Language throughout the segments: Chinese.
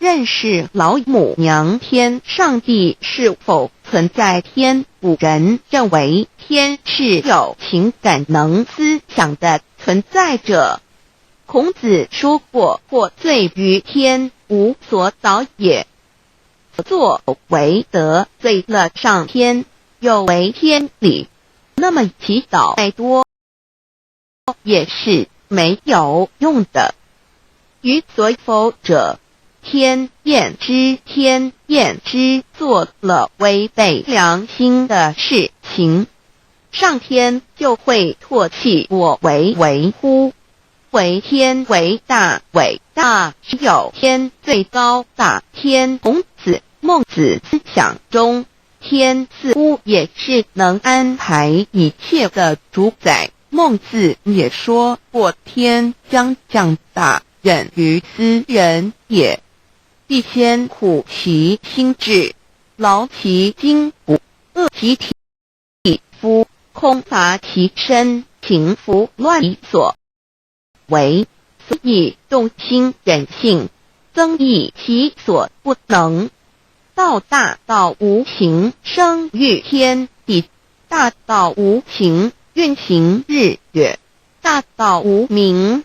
认识老母娘天上帝是否存在天，古人认为天是有情感能思想的存在者。孔子说过，或罪于天，无所导也。作为得罪了上天，有违天理，那么祈祷再多也是没有用的。于所否者，天厌之，做了违背良心的事情，上天就会唾弃我为乎？为天为大，伟大只有天最高大天。孔子、孟子思想中，天似乎也是能安排一切的主宰。孟子也说过，天将降大任于斯人也，必先苦其心志，劳其筋骨，饿其体肤，空乏其身，情服乱其所为，所以动心忍性，增益其所不能。道大道无形，生育天地；大道无形，运行日月；大道无名，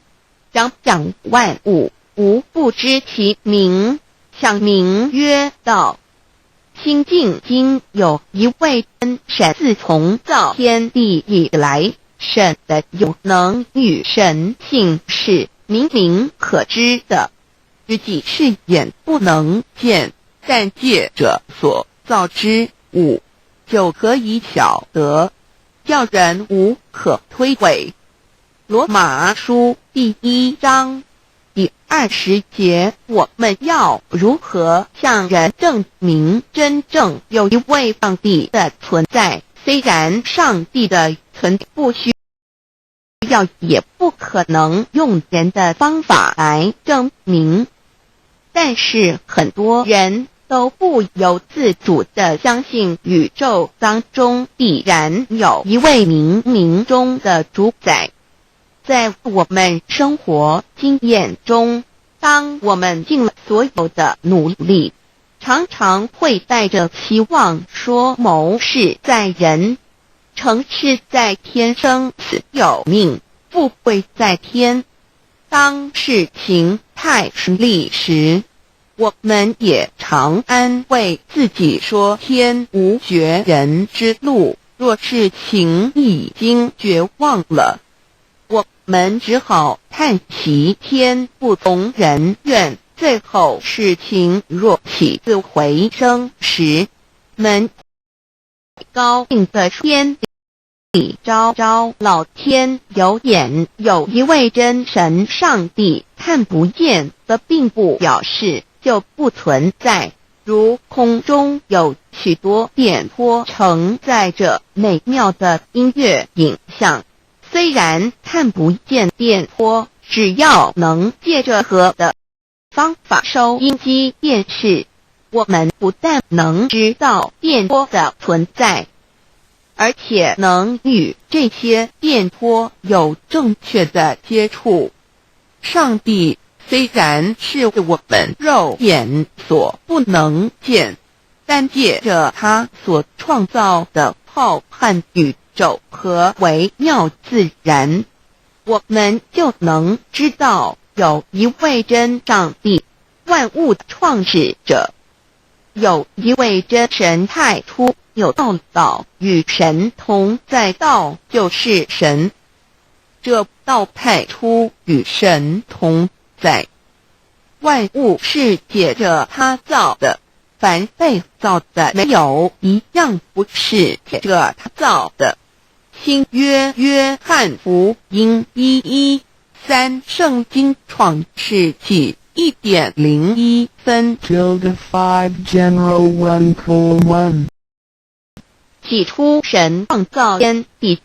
掌万物，无不知其名，想名曰道。心经经有一位真神，自从造天地以来，神的有能与神性是明明可知的，自己是眼不能见，但借着所造之物就可以晓得，叫人无可推诿。罗马书第1章第20节，我们要如何向人证明真正有一位上帝的存在？虽然上帝的存在不需要也不可能用人的方法来证明，但是很多人都不由自主地相信宇宙当中必然有一位冥冥中的主宰。在我们生活经验中，当我们尽了所有的努力，常常会带着期望说谋事在人，成事在天，生死有命，富贵在天。当事情太顺利时，我们也常安慰自己说天无绝人之路，若事情已经绝望了，我们只好叹息天不从人愿。最后事情若起死回生时，们高兴的天地昭昭，老天有眼，有一位真神上帝，看不见的并不表示就不存在。如空中有许多电波承载着美妙的音乐影像，虽然看不见电波，只要能借着和的方法收音机电视，我们不但能知道电波的存在，而且能与这些电波有正确的接触。上帝虽然是我们肉眼所不能见，但借着他所创造的浩瀚宇宙和微妙自然，我们就能知道有一位真上帝，万物创始者，有一位真神太初有道与神同在，道就是神，这道太初与神同在。万物是借着他造的，凡被造的没有一样不是借着他造的。新约翰福音1:13，圣经创世纪1:01分 5 General 1:1 起初神创造天地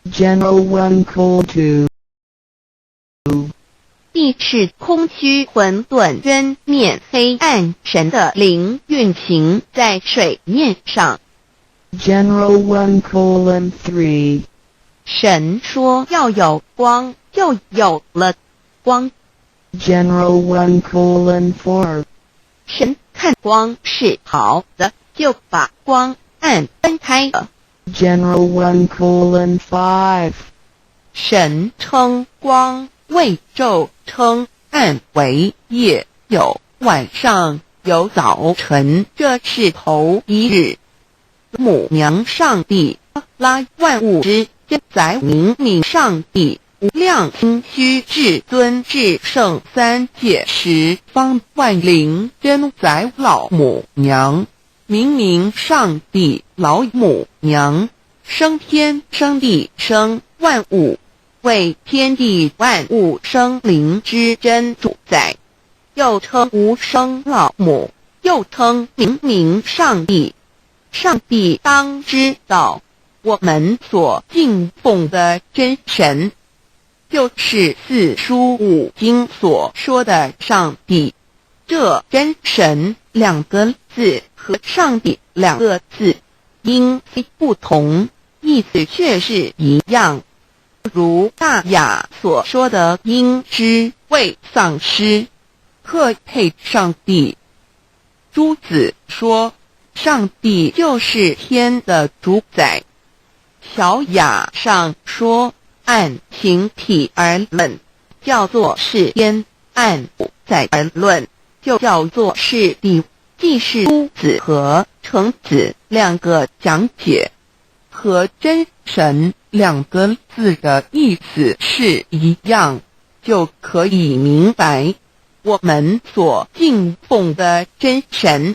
General 1:2地是空虚混沌渊面黑暗，神的灵运行在水面上。General 1:3 神说要有光，就有了光。General 1:4神看光是好的，就把光暗分开了。General 1:5. 神称光为昼，称暗为夜，有晚上，有早晨，这是头一日。母娘上帝拉万物之真宰明明上帝无量心虚至尊至圣三界十方万灵真宰老母娘明明上帝老母娘生天生地生万物，为天地万物生灵之真主宰，又称无生老母，又称明明上帝。上帝当知道，我们所敬奉的真神，就是四书五经所说的上帝。这真神两个字和上帝两个字音虽不同，意思却是一样。如大雅所说的因之谓丧失，克配上帝。朱子说上帝就是天的主宰。小雅上说按形体而论，叫做是天；按主宰而论，就叫做是地。既是朱子和程子两个讲解，和真神两个字的意思是一样，就可以明白我们所敬奉的真神，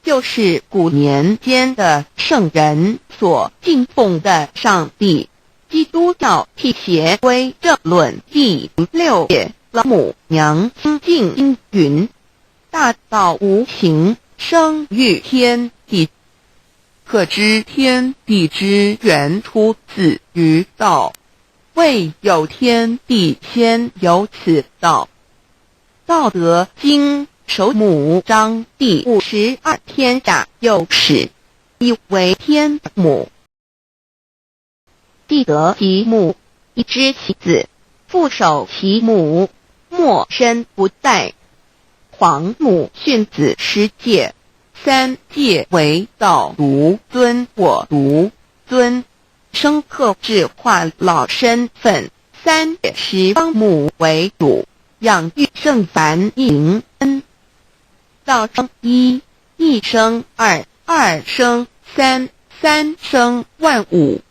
就是古年间的圣人所敬奉的上帝。基督教辟邪归正论第6页，老母娘清净应云：大道无形，生育天地。可知天地之源出自于道，未有天地，先有此道。道德经首母章第52天下有始，以为天母。地得其母，以知其子，父守其母，莫身不殆。皇母训子十戒，三戒为道独尊，我独尊，深刻智化老身份。三戒十方母为主，养育圣凡一恩。道生一，一生二，二生三，三生万物。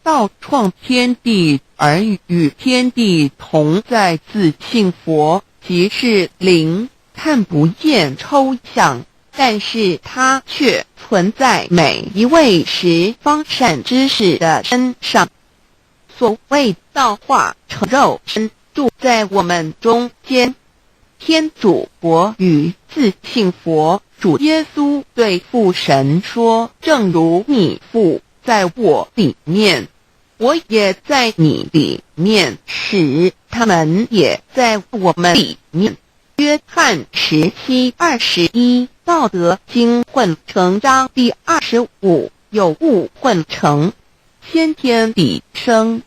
道创天地而与天地同在，自性佛，即是灵，看不见抽象，但是它却存在每一位十方善知识的身上。所谓道化成肉身，住在我们中间。天主国与自性佛主耶稣对父神说：正如你父在我里面，我也在你里面，使他们也在我们里面。约翰17:21，道德经混成章第25，有物混成，先天地生，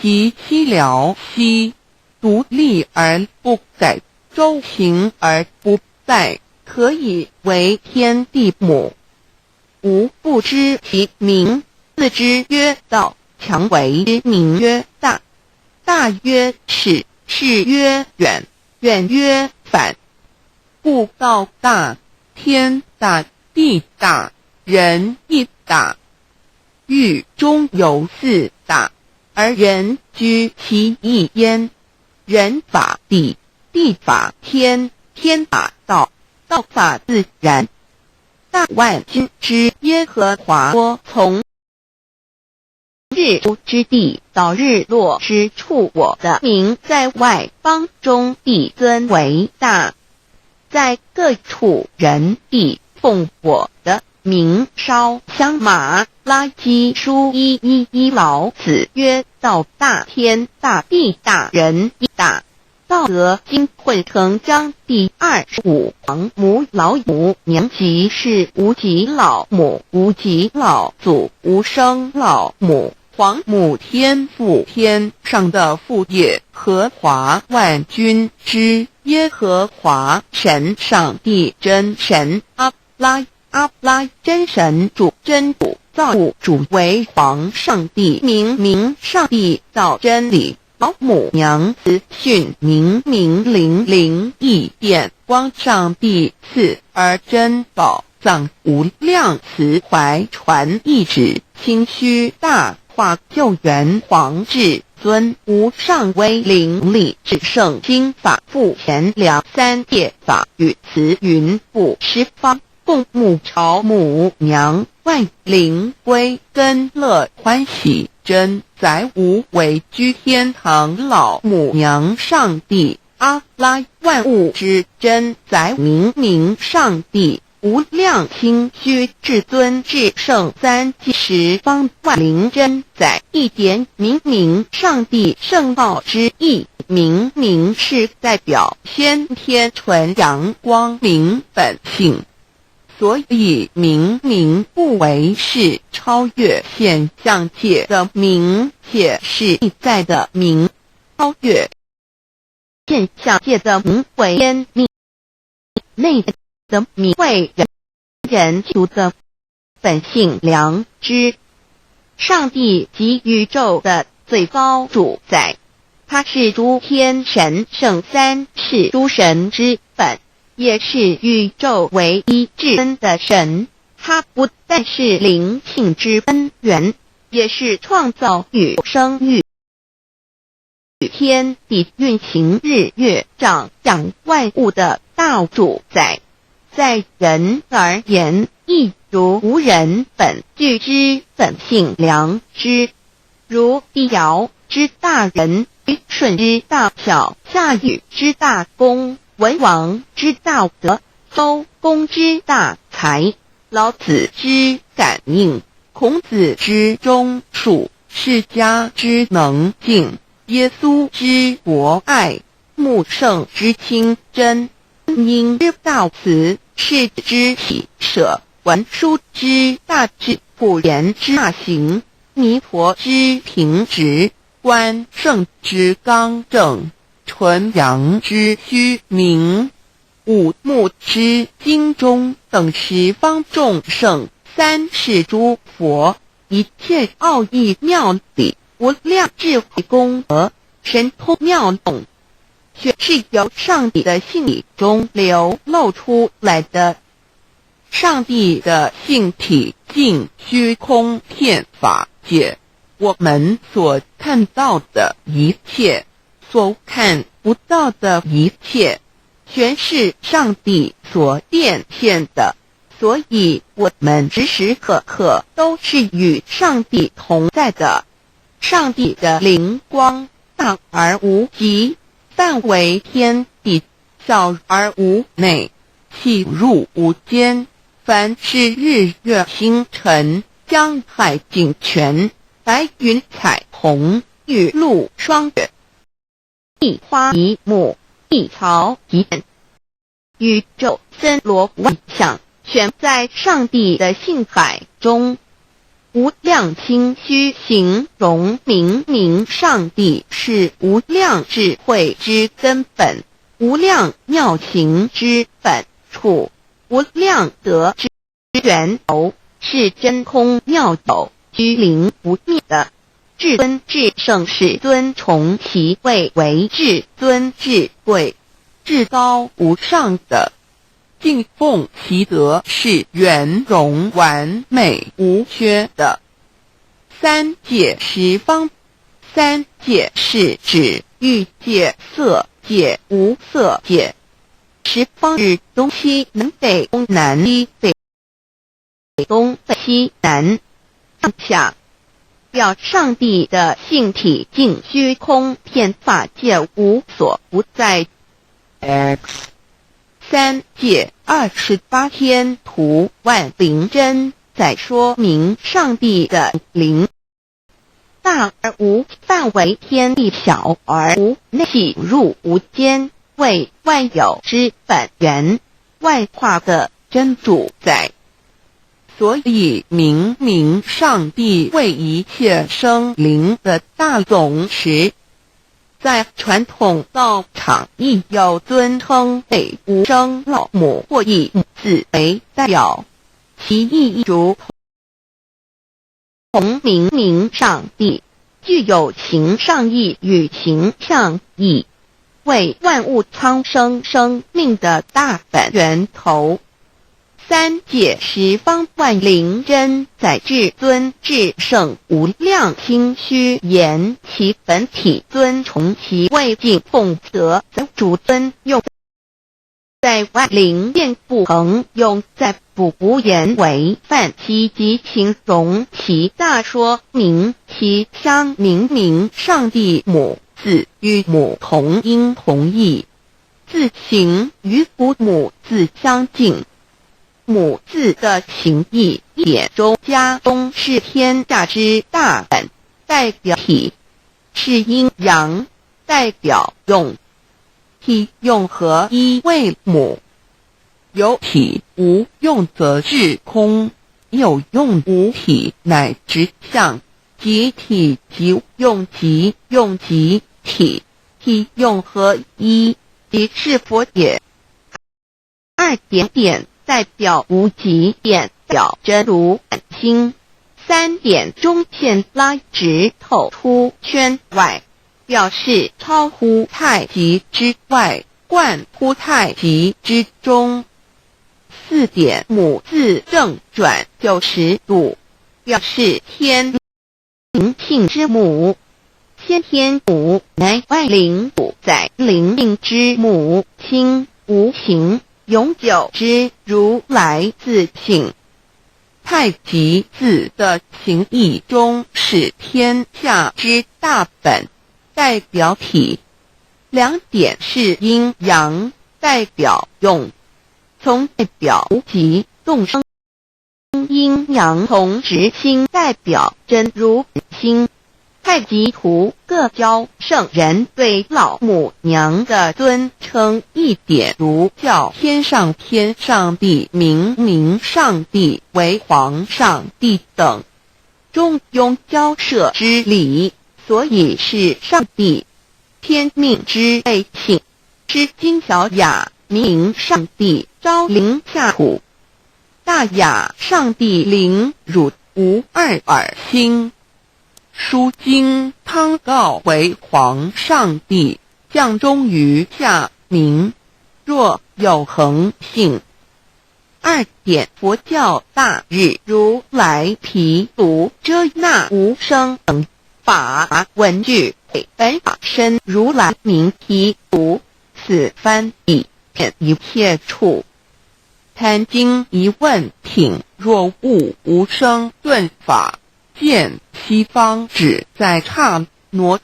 即西辽西，独立而不改，周行而不殆，可以为天地母。吾不知其名，自之曰道，强为之名曰大。大曰始，始曰远，远曰反。故道大，天大，地大，人亦大。域中有四大，而人居其一焉。人法地，地法天，天法道，道法自然。大万军之耶和华说：从日出之地到日落之处，我的名在外邦中必尊为大。在各处人必奉我的名烧香马拉基书1:11，老子曰：道大，天大，地大，人亦大。道德经混成章第25，王母老母娘即是无极老母，无极老祖，无生老母，皇母天父，天上的父耶和华万军之耶和华神，上帝真神，阿拉真神，主真主，造物主为皇上帝，明上帝造真理，保母娘子训明灵义电光，上帝赐而真宝藏无量，慈怀传意旨，清虚大化救援皇至尊，无上威灵力，至圣经法复贤良，三界法语慈云布十方，共母朝母娘，万灵归根乐欢喜，真载无为居天堂，老母娘上帝，阿拉万物之真载明上帝，无量清虚至尊至圣，三界十方万灵真载，一点明上帝圣道之意，明是代表先天纯阳光明本性，所以明不为是超越现象界的明，且是内在的明，超越现象界的明为天命，内在的明为人求的本性良知。上帝及宇宙的最高主宰，他是诸天神圣三世诸神之本，也是宇宙唯一至恩的神。他不但是灵性之根源，也是创造与生育天地运行日月掌万物的大主宰。在人而言，亦如无人本具之本性良知，如帝尧之大仁，舜之大孝，夏禹之大功，文王之大德，周公之大才，老子之感应，孔子之忠恕，释迦之能静，耶稣之博爱，穆圣之清真，因之大慈，世之喜舍，文殊之大智，普贤之大行，弥陀之平直，关圣之刚正，纯阳之虚明，五目之精中，等十方众圣，三世诸佛，一切奥义妙理，无量智慧功德，神通妙动，却是由上帝的性体中流露出来的。上帝的性体尽虚空遍法界，我们所看到的一切，所看不到的一切，全是上帝所变现的，所以我们时时刻刻都是与上帝同在的。上帝的灵光大而无极，范围天地，小而无内，细入无间，凡是日月星辰，江海井泉，白云彩虹，雨露霜雪，一花一木，一草一叶，宇宙森罗万象，全在上帝的性海中。无量清虚形容明上帝是无量智慧之根本，无量妙行之本处，无量德之源头，是真空妙有，居灵不灭的至尊至圣，世尊崇其位为至尊至贵，至高无上的，敬奉其德是圆融完美无缺的。三界十方，三界是指欲界、色界、无色界。十方是东西南北东南西北东北西南上下，表上帝的性体尽虚空遍法界无所不在。 X 三界28天图万灵真，在说明上帝的灵大而无范围，天地小而无内，细入无间，为万有之本源，万化的真主宰。所以明明上帝为一切生灵的大总持。在传统道场亦有尊称为无生老母或以母字为代表，其意如同明上帝，具有形上义与形象义，为万物苍生生命的大本源头。三界十方万灵真在至尊至圣无量清虚言其本体尊崇其为敬奉德则主尊用在万灵变不恒用在不无言为范其及形容其大说明其相明上帝母字与母同音同义，字形与父母字相近。母字的情义一点中加中是天下之大本，代表体；是阴阳，代表用。体用合一为母，有体无用则是空，有用无体乃直相，即体即用即用即体，体用合一即是佛也。二点点代表无极，点表真如本心。三点中线拉直透出圈外，表示超乎太极之外，贯乎太极之中。四点母字正转90度，表示天灵性之母。先天母乃万灵主宰灵命之母亲，无形永久之如来自性。太极字的形义中是天下之大本，代表体。两点是阴阳，代表用。从代表无极动生阴阳同时心，代表真如心。太极图各教圣人对老母娘的尊称，一点如叫天上帝、明上帝为皇上帝等，中庸交涉之理，所以是上帝。天命之谓性，诗经小雅明上帝昭灵下土，大雅上帝灵汝无二耳心。书经汤告为皇上帝，降中于下明，若有恒性。二点佛教大日如来毗卢遮那无生等法文句，本法身如来名毗卢，此翻译遍一切处。贪经一问品，若悟无生顿法，见西方只在刹那。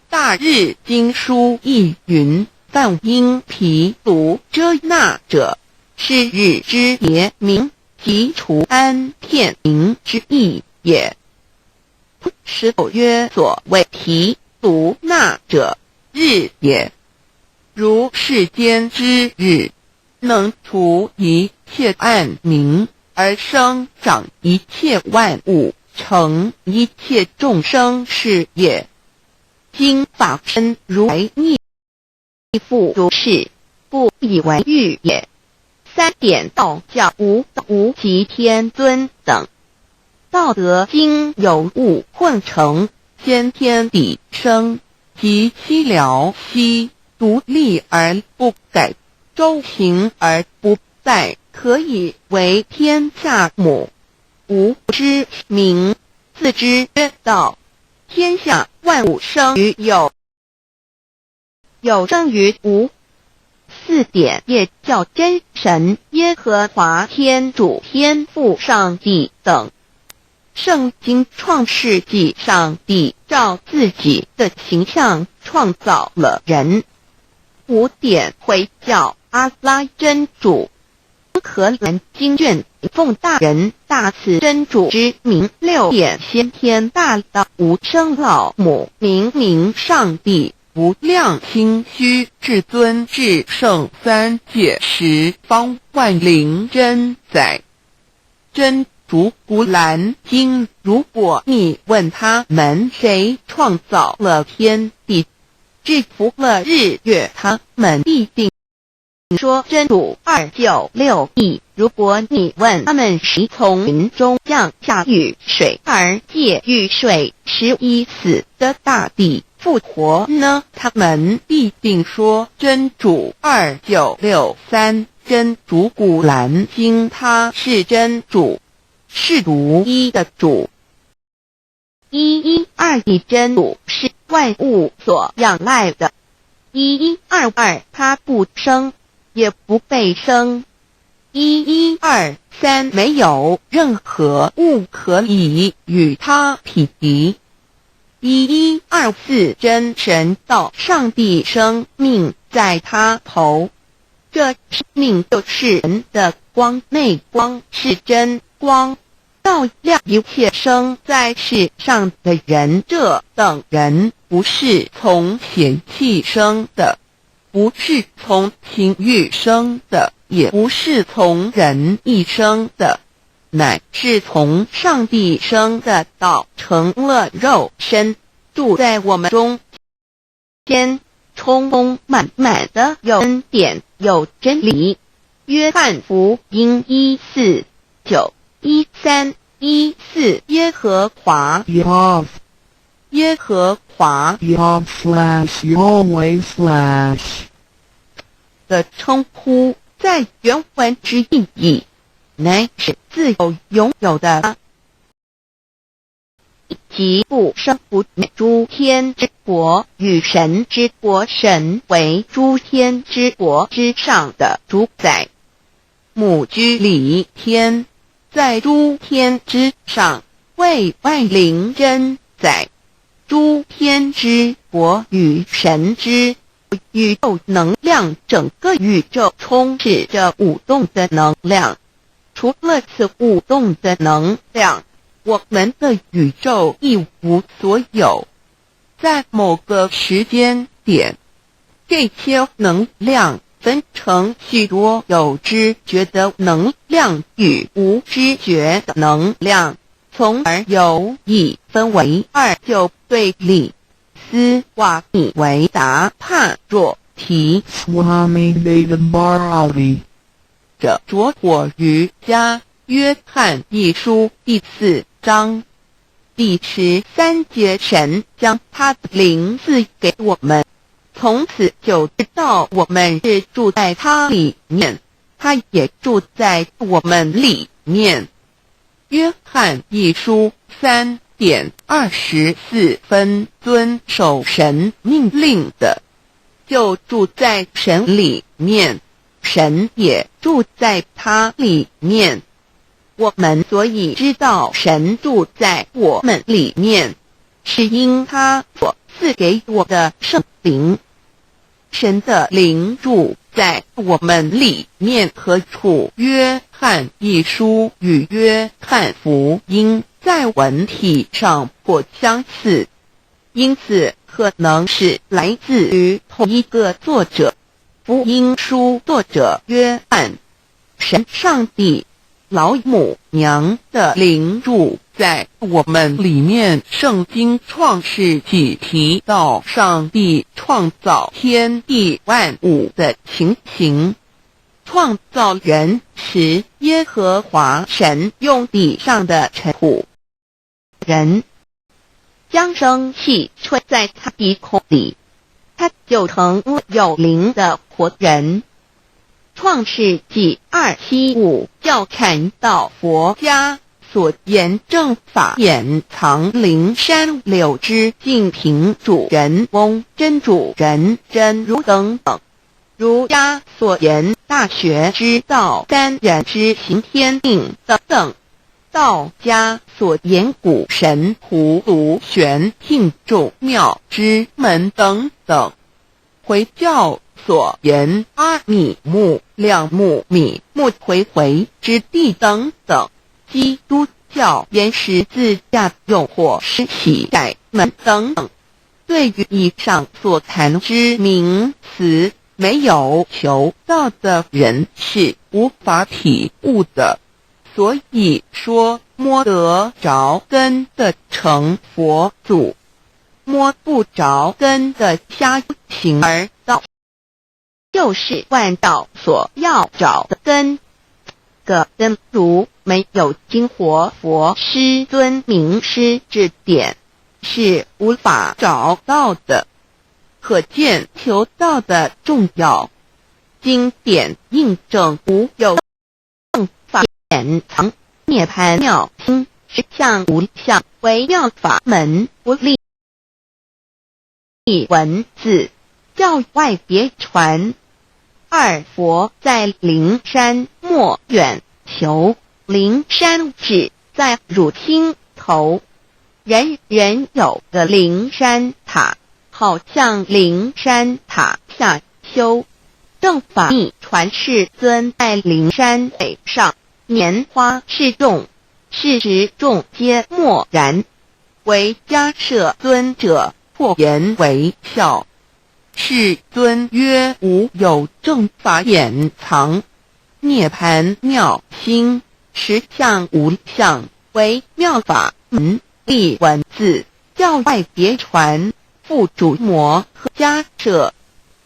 大日经书亦云，梵音毗卢遮那者，是日之别名，即除安片名之意也。十九曰所谓毗卢那者，日也。如世间之日，能除一切暗明，而生长一切万物，成一切众生是也。今法身如来逆复如是，不以为喻也。三点道教无极天尊等，道德经有物混成，先天地生，即悉了悉，独立而不改，周行而不殆，可以为天下母。无之名，自之曰道。天下万物生于有，有生于无。四点也叫真神、耶和华天主、天父上帝等。圣经创世纪，上帝照自己的形象创造了人。五点回教阿拉真主，荷兰经卷奉大人大慈真主之名。六点先天大道无生老母明上帝无量清虚至尊至圣三界十方万灵真在。真主古兰经，如果你问他们谁创造了天地，制服了日月，他们必定说真主296亿。如果你问他们谁从云中降下雨水，而借雨水使已死的大地复活呢，他们必定说真主2963。真主古兰经，他是真主，是独一的主。112的真主是万物所仰赖的。1122他不生，也不被生。1123没有任何物可以与他匹敌。1124真神道上帝生命在他头，这生命就是人的光，内光是真光，照亮一切生在世上的人。这等人不是从血气生的，不是从情欲生的，也不是从人意生的，乃是从上帝生的道，成了肉身，住在我们中间，充充满满的有恩典，有真理。约翰福音1491314耶和华 Yav 耶和华 Yav/Yahweh/ 的称呼，在原文之意义乃是自有拥有的，即不生不灭诸天之国与神之国，神为诸天之国之上的主宰，母居里天，在诸天之上，为万灵真宰。诸天之国与神之宇宙能量，整个宇宙充斥着舞动的能量。除了此舞动的能量，我们的宇宙一无所有。在某个时间点，这些能量分成许多有知觉的能量与无知觉的能量，从而有以分为二，就对立。斯瓦米维达帕若提 Swami Dadabarali 者着火于家约翰一书第4章第13节，神将他的灵赐给我们，从此就知道我们是住在他里面，他也住在我们里面。约翰一书3:24遵守神命令的，就住在神里面，神也住在他里面。我们所以知道神住在我们里面，是因他所赐给我的圣灵。神的灵住在我们里面，何处？约翰一书与约翰福音在文体上颇相似，因此可能是来自于同一个作者。福音书作者约翰，神上帝老母娘的灵住在我们里面。圣经创世纪提到上帝创造天地万物的情形，创造人时，耶和华神用地上的尘土，人将生气吹在他鼻孔里，他就成了有灵的活人。创世纪275教阐到佛家所言正法掩藏灵山柳枝净瓶主人翁真主人真如等等。儒家所言大学之道三人之行天定等等。道家所言古神葫芦玄牝众妙之门等等。回教所言阿米木亮木米木回回之地等等。基督教言十字架用火施洗改门等等。对于以上所谈之名词，没有求道的人是无法体悟的。所以说摸得着根的成佛祖，摸不着根的瞎行而道，就是万道所要找的根。个根如没有经活佛师尊名师指点，是无法找到的。可见求道的重要。经典印证无有正法典藏，涅槃妙心实相无相，为妙法门，不立文字，教外别传。二佛在灵山莫远求，灵山只在汝厅头，人人有个灵山塔，好像灵山塔下修。正法密传世尊在灵山北上，拈花示众，是时众皆默然，唯迦摄尊者破颜为笑。世尊曰：吾有正法掩藏，涅槃妙心，实相无相，为妙法门，立文字，教外别传。复主摩诃迦摄。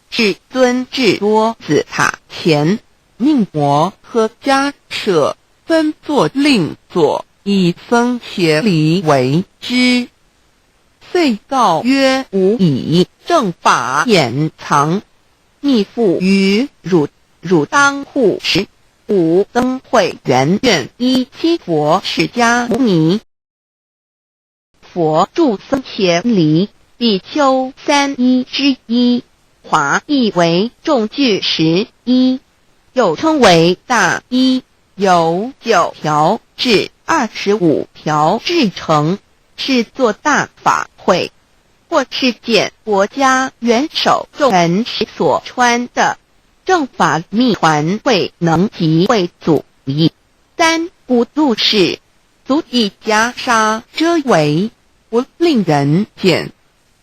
世尊至多子塔前，命摩诃迦摄分作令作，以僧伽梨为之。遂告曰：吾以正法掩藏，密付于汝当护持。吾登会圆愿17佛释迦牟尼佛著僧伽梨比丘31之一，华译为众句11，又称为大一，由9条至25条制成，是作大法会，或是见国家元首众人时所穿的正法密传会，能及为祖义。三不入世，足以袈裟遮为，不令人见。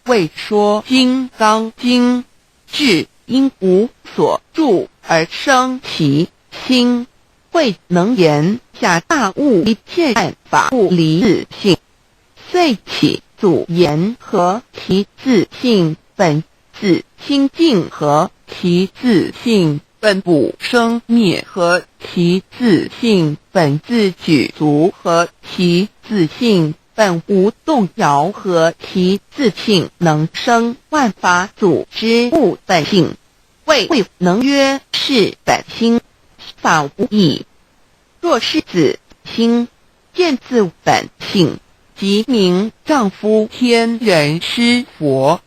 为说金刚经，至因无所住而生其心，慧能言下大悟，一切万法不离自性。遂起祖言和其自性本自清净，和其自性本不生灭，和其自性本自具足，和其自性本无动摇，和其自性能生万法组之物本性。谓能曰是本心，法无异。若是子心，见自本性，即名丈夫天人师佛。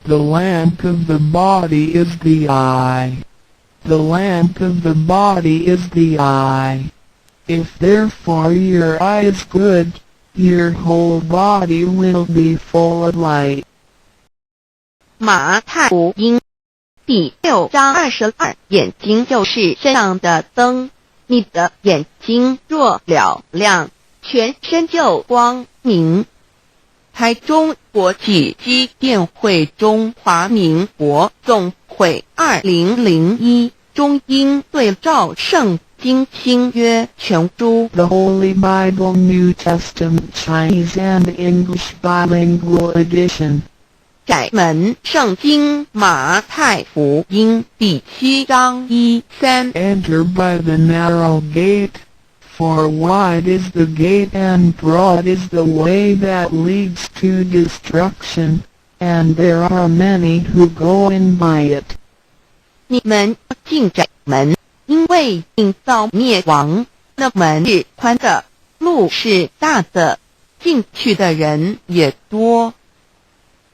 The lamp of the body is the eye. The lamp of the body is the eye. If therefore your eye is good, your whole body will be full of light. 马太福音第6章22，眼睛就是身上的灯，你的眼睛若了亮，全身就光明。台中国际机电会中华民国总会2001中英对照圣经新约全书 The Holy Bible New Testament Chinese and English Bilingual Edition. 窄门圣经马太福音第7章1、3。 Enter by the narrow gate, for wide is the gate and broad is the way that leads to destruction, and there are many who go in by it. 你们进窄门，因为进到灭亡，那门是宽的，路是大的，进去的人也多。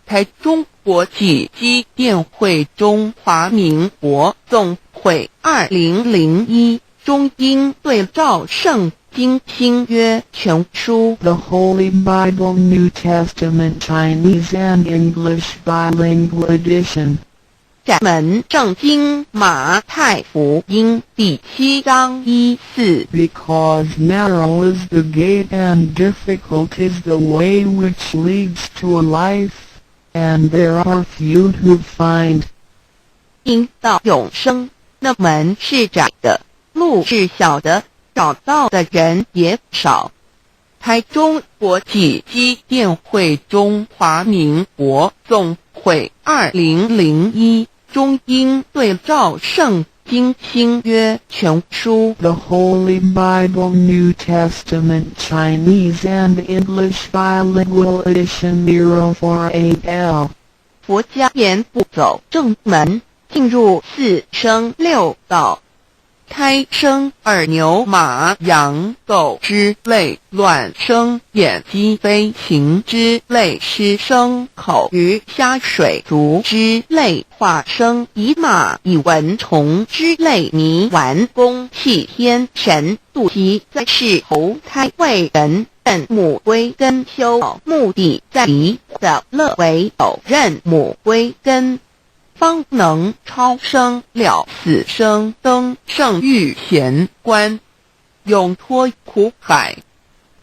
台中国际机电会中华民国总会2001中英对照圣经新约全书 The Holy Bible New Testament Chinese and English Bilingual Edition. 窄门圣经马太福音第7章1、4。 Because narrow is the gate and difficult is the way which leads to life, and there are few who find. 因到永生，那门是窄的，路是小的，找到的人也少。台中国际机电会中华民国总会2001中英对照圣经新约全书 The Holy Bible New Testament Chinese and English Bilingual Edition 048L 佛家言步走正门，进入四生六道。胎生耳牛马羊狗之类，卵生眼鸡飞禽之类，湿生口鱼虾水族之类，化生以马以蚊虫之类，泥丸公气天神肚脐在世投胎为人，认母归根修，目的在于的乐为有认母归根，方能超生了死生登圣域贤官，永脱苦海。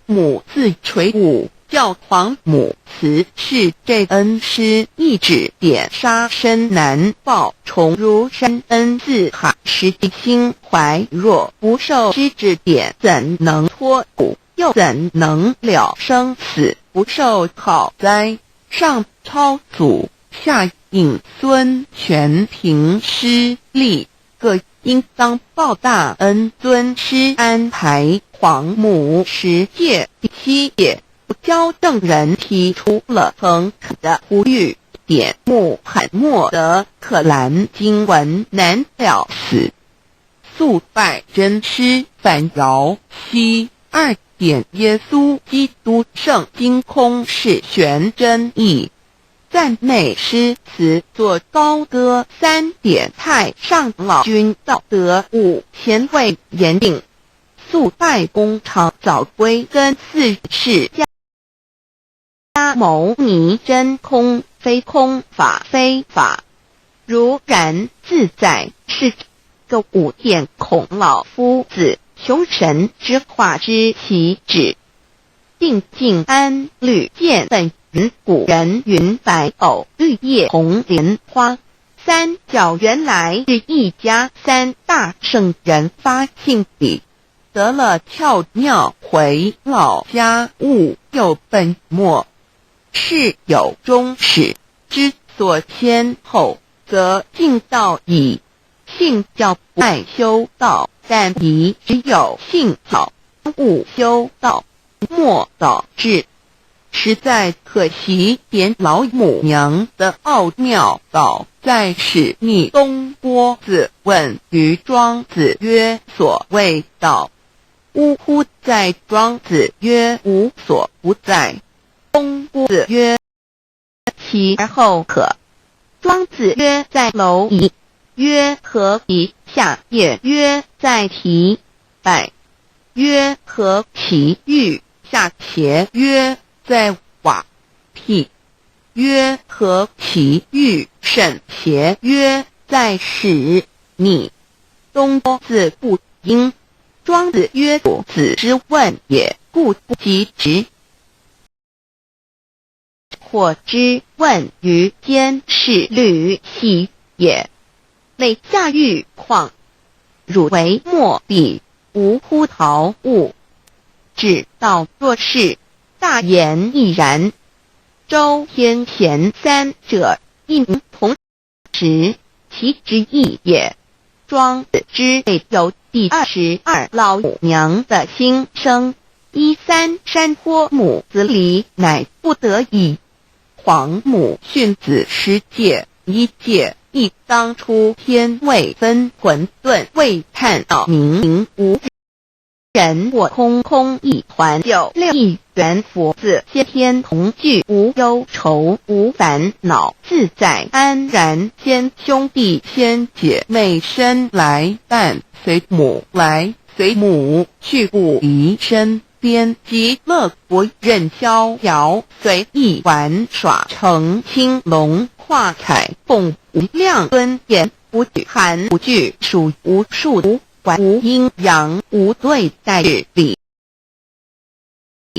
母字垂武，教皇母慈是这恩师一指点杀身难报，重如山恩自海，实际心怀若不受之指点，怎能脱苦？又怎能了生死？不受好哉！上超祖，下引孙全凭师力，各应当报大恩。尊师安排皇母十诫第7页，教正人提出了诚恳的呼吁，点穆罕默德可兰经文难了死，速拜真师反饶西2点耶稣基督圣经空是玄真义，赞美诗词作高歌3点太上老君道德5前卫严定，速拜工厂早归根4是家牟尼真空非空法非法，如然自在是个5点孔老夫子求神之化之其旨，定静安律见本云古人云白藕绿叶红莲花，三角原来是一家3大圣人发信笔，得了窍妙回老家务有本末，是有终始之所先后，则尽道矣。信教不爱修道，但疑只有信好，勿修道，莫导致。实在可惜，点老母娘的奥妙道在使逆东郭子问于庄子曰：所谓道，呜呼！在庄子曰：无所不在。东郭子曰：其而后可。庄子曰：在蝼蚁。曰：何以？下也曰：在蹄。百曰：何其欲？下且曰：在瓦辟。曰：何其欲？甚且曰：在始。逆东郭子不应。庄子曰：主子之问也，故不及之。或之问于监视律系也。累下狱况，汝为莫必，无乎陶物。只道若是，大言亦然。周天贤3者，一名同时，其之意也。庄子之类有第22老母娘的心声，13山坡母子里，乃不得已。皇母训子10诫，1诫。亦当初天未分混沌，未探到明无人我空空一团，96亿元佛子皆天同聚，无忧愁无烦恼，自在安然。先兄弟先姐妹生来伴随母来，随母去不离身边，极乐国任逍遥，随意玩耍，成青龙画彩凤，无量尊严，无惧寒无惧暑，无数无管，无阴阳，无对待日理。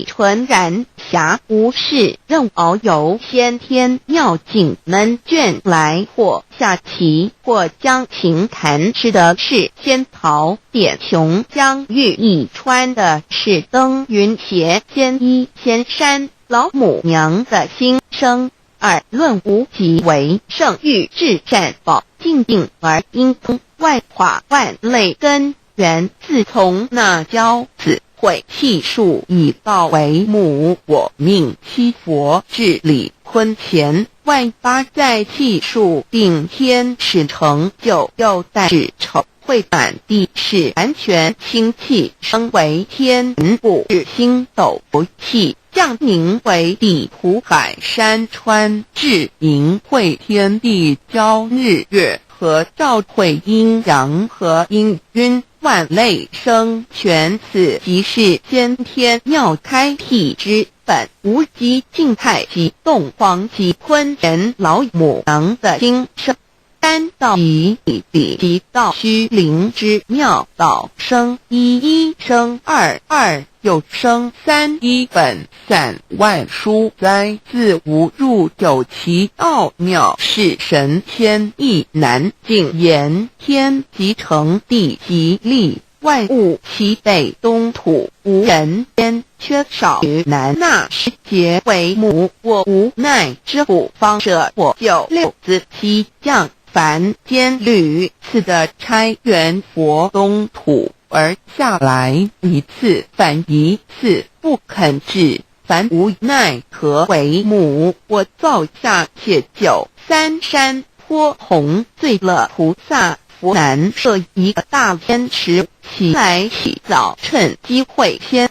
纯然暇无事，任遨游先天妙境门卷来或下棋，或将琴弹吃的是仙桃点琼，将玉一穿的是登云鞋仙衣仙山，老母娘的心声。二论无极为圣域至善宝，静定而因通，外化万类根源，自从那教子会气数以道为母，我命七佛治理坤乾，外八在气数定天使成就，又待指丑会满地是完全清气，升为天不日星斗不气，降凝为地湖海山川，至盈会天地交日月和照会阴阳和阴晕，万类生全，此即是先天妙开辟之本，无极静态即动黄极坤乾老母娘的心声。三道以理即道虚灵之妙道，生一一生二二又生三，一本散万殊哉，自无入九其奥妙，是神仙亦难尽言。天即成地即立，万物其北东土，无人间缺少于难纳，时节为母，我无奈之苦，方舍我九六子七将凡间屡次的差援佛东土而下来，一次反一次不肯治，凡无奈何为母，我造下且九三山颇弘罪了菩萨，佛难设一个大天池，起来洗澡，趁机会先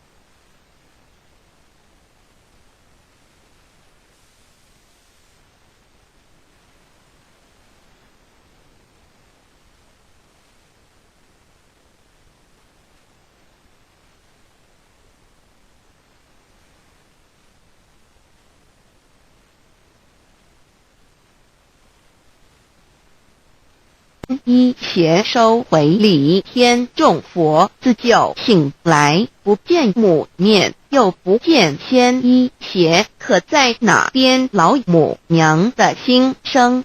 一邪收回礼，天众佛自救醒来，不见母面，又不见仙衣邪，可在哪边老母娘的心声？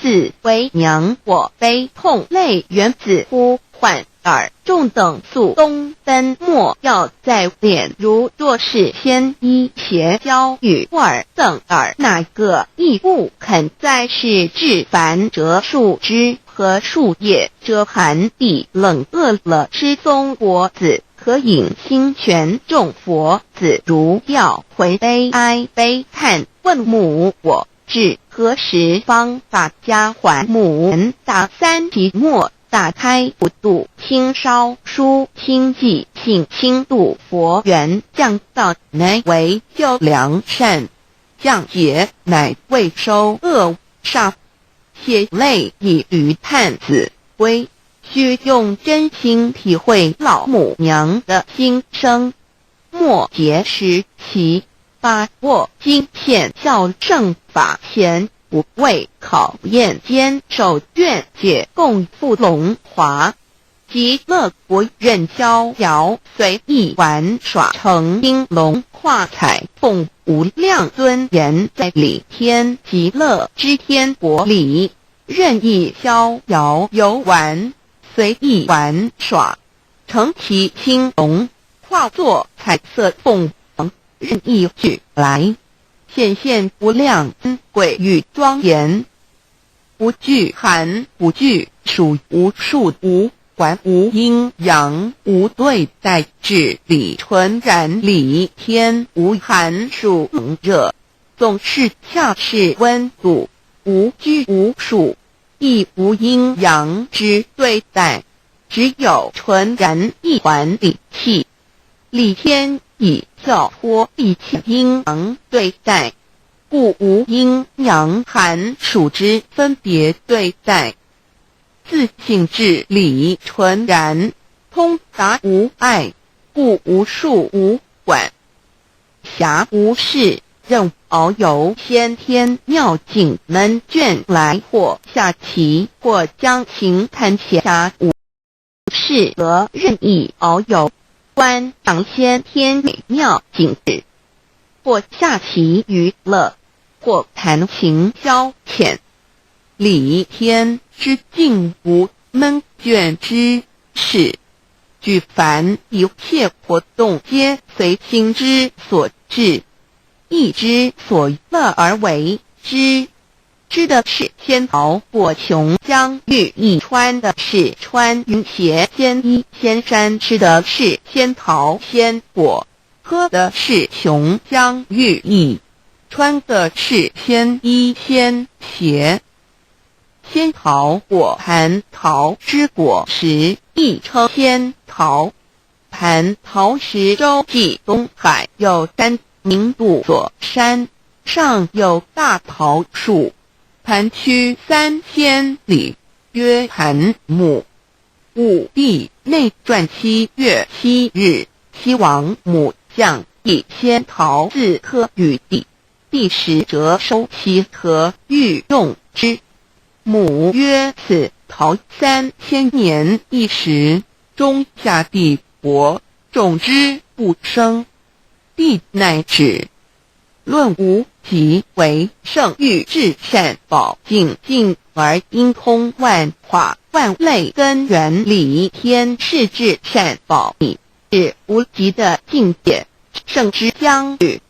四为娘我悲痛泪源自呼唤耳众等速东奔，莫要再脸，如若是仙衣邪教与尔等耳，哪个亦不肯再是至凡折树枝和树叶，遮寒地冷饿了失踪国子，可引心泉众佛子，如要回悲哀悲叹，问母我至何时方把家还母？人大三即末，打开不度，清烧书清寂，信清度佛缘，降道乃为救良善，降劫乃为收恶煞，血泪以于叹子归，需用真心体会老母娘的心声。末节时期，把握经现效正法前，不为考验坚守卷解共赴龙华，极乐国任逍遥随意玩耍，成金龙化彩凤，无量尊严在里天极乐之天国里，任意逍遥游玩，随意玩耍，成其青龙，化作彩色凤凰，任意举来，显现无量珍贵与庄严，无惧寒，无惧暑，无数无管，无阴阳，无对待，至理纯然理天，无寒暑冷热，总是恰是温度，无拘无束，亦无阴阳之对待，只有纯然一环理气。理天以跳脱一切阴阳对待，故无阴阳寒暑之分别对待，自性至理纯然，通达无碍，故无数无管，暇无事，任遨游先天妙境门卷来或下棋，或将琴弹且暇无事得任意遨游。观赏先天美妙景致，或下棋娱乐，或弹琴消遣，理天之境无闷倦之事，举凡一切活动皆随心之所至，意之所乐而为之。知的是仙桃果琼浆玉液，穿的是穿云鞋仙衣仙衫，吃的是仙桃仙果，喝的是琼浆玉液，穿的是仙衣仙鞋。仙桃果蟠桃之果实，亦称仙桃。蟠桃实洲际东海有山，名度所山，上有大桃树，盘曲3000里，曰蟠木。武帝内传7月7日，西王母将以仙桃自科于地，帝时折收其核，欲用之。母曰：此桃3000年一时，中下地薄，种之不生。帝乃止。论无极为圣欲至善宝尽尽而因通万化万类根源理天是至善宝理，是无极的境界，圣之将与。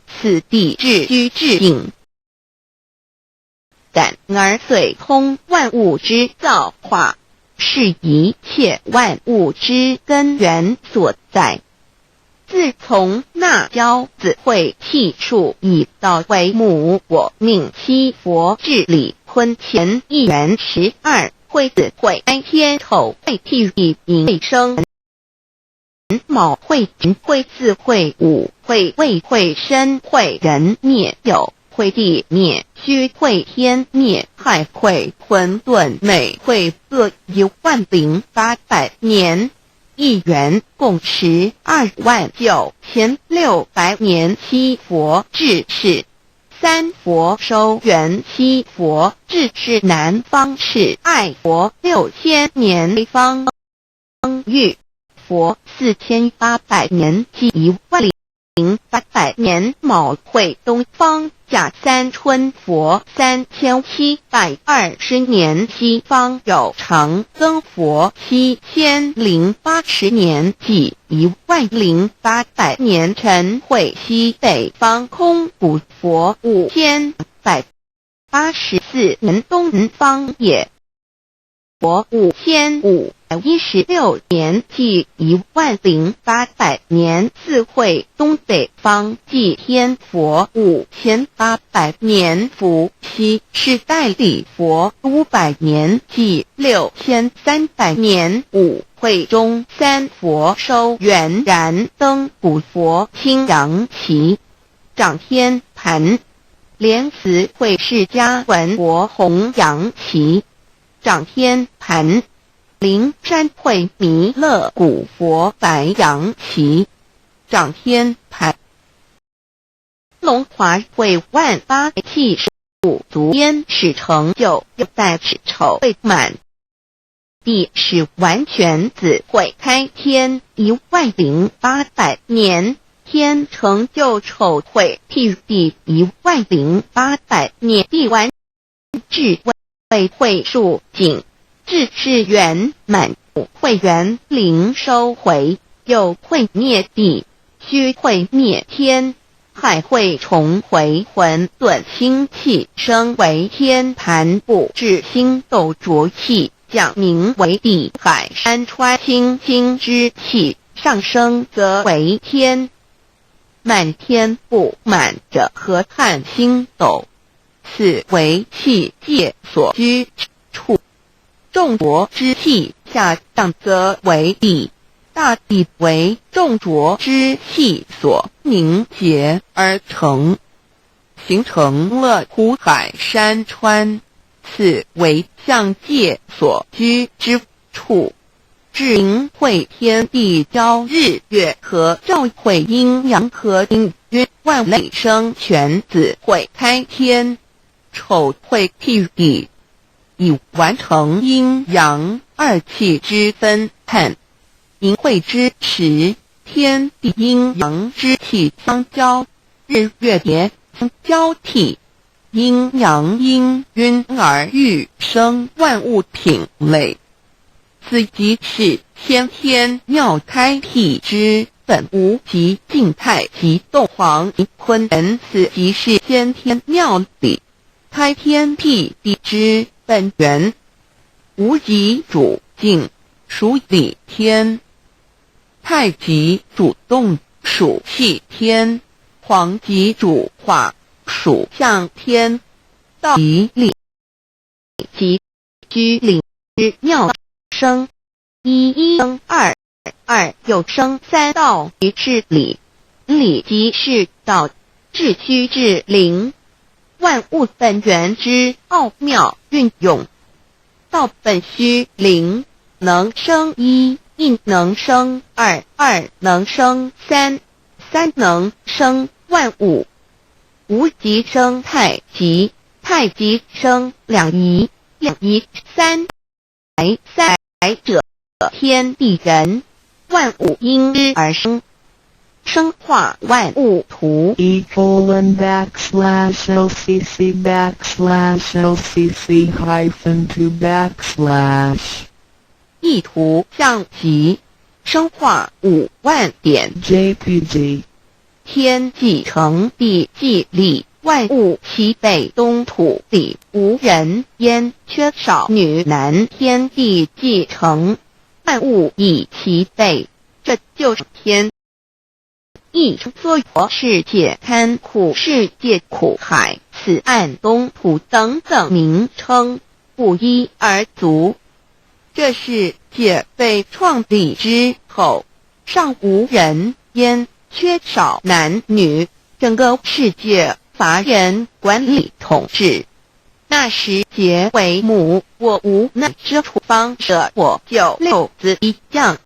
此地至居至应，感而遂通万物之造化，是一切万物之根源所在。自从那骄子会气数以道为母，我命七佛治理坤乾一元12，会子会哀天丑会替地寅生卯会寅会巳会午会未会申会壬灭酉会地灭戌会天灭亥会混沌每会各10800年。一元共129600年。七佛治世，三佛收元，七佛治世南方是爱佛6000年，北方玉佛4800年，即10800年。卯会东方甲三春佛3720年，西方有长庚佛7080年，即10800年。辰会西北方空谷佛5184年，东南方也佛5516年，即10800年。四会东北方祭天佛5800年，伏羲是代理佛500年，即6300年。五会中三佛收元，燃灯古佛青阳旗，掌天盘。莲慈会释迦文佛红阳旗，掌天盘。灵山会弥勒古佛白阳旗，掌天盘。龙华会万八气数足焉，使成就又待使丑未满。帝是完全子会开天10800年，天成就丑会替地10800年。帝完至为会数尽，至是圆满。会元灵收回，又会灭地，戌会灭天，亥会重回混沌星气，生为天盘部，至星斗浊气，降名为地海山川清清之气，上升则为天。满天不满者河汉星斗，此为气界所居处。众浊之气下降则为地，大地为众浊之气所凝结而成，形成了湖海山川，此为象界所居之处。至明会天地交日月和照会阴阳和阴曰万类生全，子会开天，丑会替地，以完成阴阳二气之分判。淫秽之时，天地阴阳之气相交，日月也相交替，阴阳氤氲而育生万物品类。此即是先天尿开辟之本无极静态及动黄坤人，此即是先天尿理开天辟地之本源。无极主静，属理天；太极主动，属气天；黄极主化，属象天。道以理即居理之尿生一生二，二又生三，道于是理，理即是道，至虚至灵，万物本源之奥妙运用。道本虚灵，能生一，一能生二，二能生三，三能生万物。无极生太极，太极生两仪，两仪三才，三才者天地人，万物因之而生，生化万物图。://LCC_LCC_2 意图象极，生化5万点。JPG 天既成地既立，万物其北东土里无人焉，缺少女男，天地既成，万物以其北，这就是天意。所以世界堪苦，世界苦海，此岸东土等等名称不一而足。这世界被创立之后，尚无人焉，缺少男女，整个世界乏人管理统治。那时皆为母，我无奈之处方者，我就六子一将。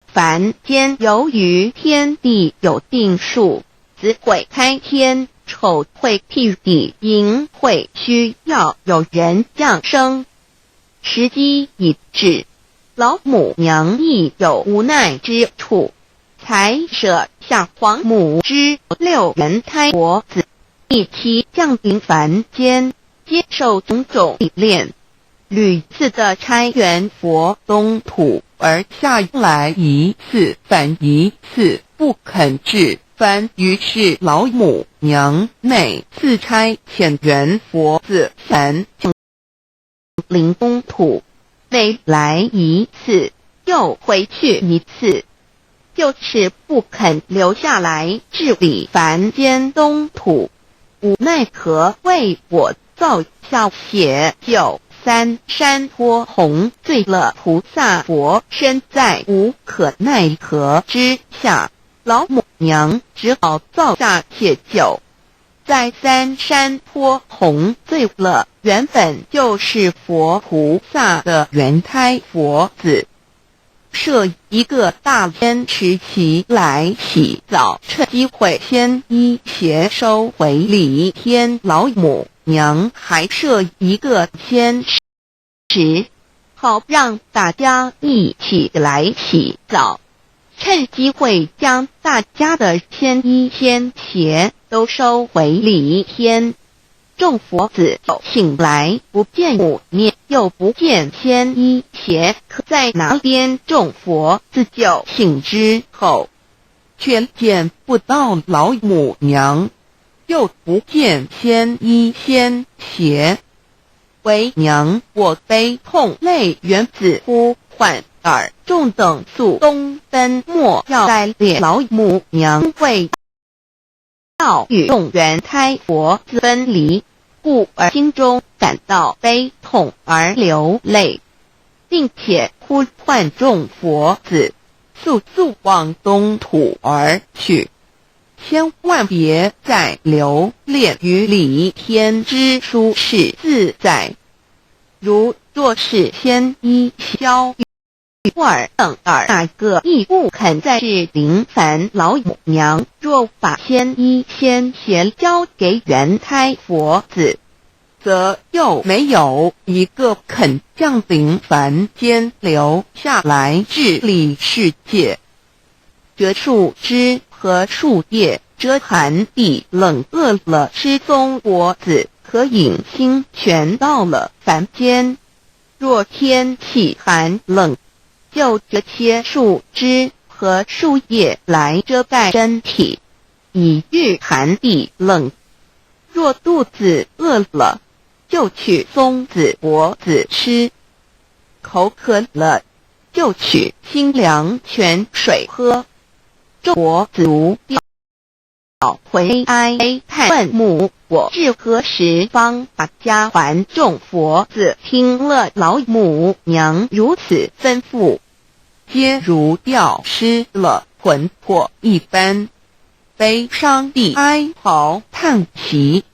凡间由于天地有定数，子会开天，丑会辟地，寅会需要有人降生。时机已至，老母娘亦有无奈之处，才舍下皇母之6人胎活子，一起降临凡间，接受种种历练，屡次的差援佛东土，而下来一次反一次不肯治番，于是老母娘每次差遣援佛子凡降临东土，每来一次又回去一次，就是不肯留下来治理凡间东土。无奈何为我造下血酒3山坡红，醉了菩萨佛，身在无可奈何之下，老母娘只好造下血酒，在3山坡红醉了原本就是佛菩萨的原胎佛子，设一个大仙池其来洗澡，趁机会先一邪收回礼天。老母娘还设一个仙池，好让大家一起来洗澡，趁机会将大家的仙衣仙鞋都收回礼天。众佛子醒来，不见母念，又不见仙衣鞋可在哪边。众佛子就醒之后，却见不到老母娘，又不见仙衣仙鞋。为娘我悲痛泪源自呼唤耳，众等速东奔，莫要再列老母娘为要与众原胎佛子分离，故而心中感到悲痛而流泪，并且呼唤众佛子速速往东土而去，千万别再留恋于礼天之舒适自在。如若是仙衣萧玉儿等二个亦不肯再治灵凡老母娘，若把仙衣仙鞋交给原胎佛子，则又没有一个肯降临凡间留下来治理世界。这树枝和树叶遮寒地冷，饿了吃松果子，可饮清泉，到了凡间。若天气寒冷，就这些树枝和树叶来遮盖身体，以御寒地冷。若肚子饿了，就取松子果子吃；口渴了，就取清凉泉水喝。众国卒调回哀叹问母，我至何时方把家还众佛子听了老母娘如此吩咐，皆如掉失了魂魄一般，悲伤地哀嚎叹息，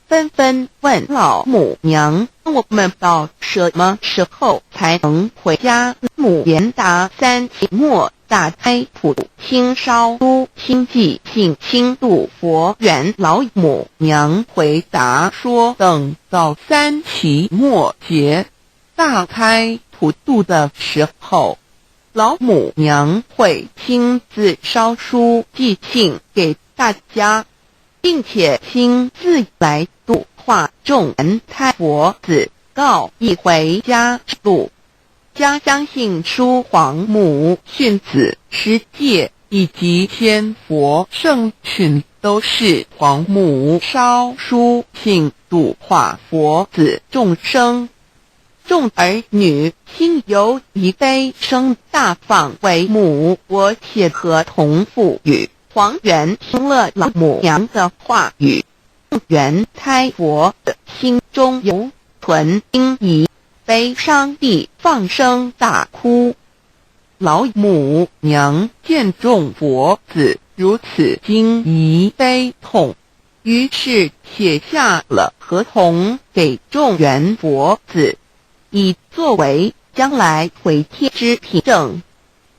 纷纷问老母娘：我们到什么时候才能回家？母言答：3期末大开普清烧都清寂性清度佛缘。老母娘回答说：等到3期末节大开普度的时候，老母娘会亲自烧书寄信给大家，并且亲自来度化众人胎佛子，告一回家之路。家相信书皇母训子师戒以及仙佛圣群都是皇母烧书信度化佛子众生。众儿女心有一悲生大放为母，我且合同赋予。黄元听了老母娘的话语，元胎佛的心中有存惊疑，悲伤地放声大哭。老母娘见众佛子如此惊疑悲痛，于是写下了合同给众元佛子，以作为将来回天之凭证。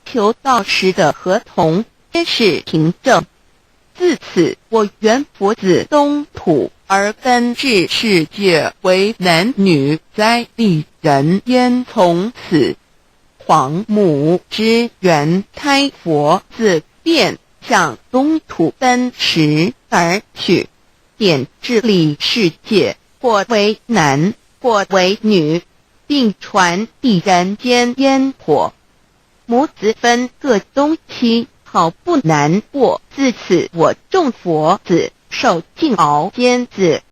求道时的合同皆是凭证。自此，我元佛子东土而根治世界为男女哉，利人焉。从此，皇母之元胎佛子便向东土奔驰而去，便治理世界，或为男，或为女，并传递人间烟火。母子分各东西，好不难过。自此，我众佛子受尽熬煎子。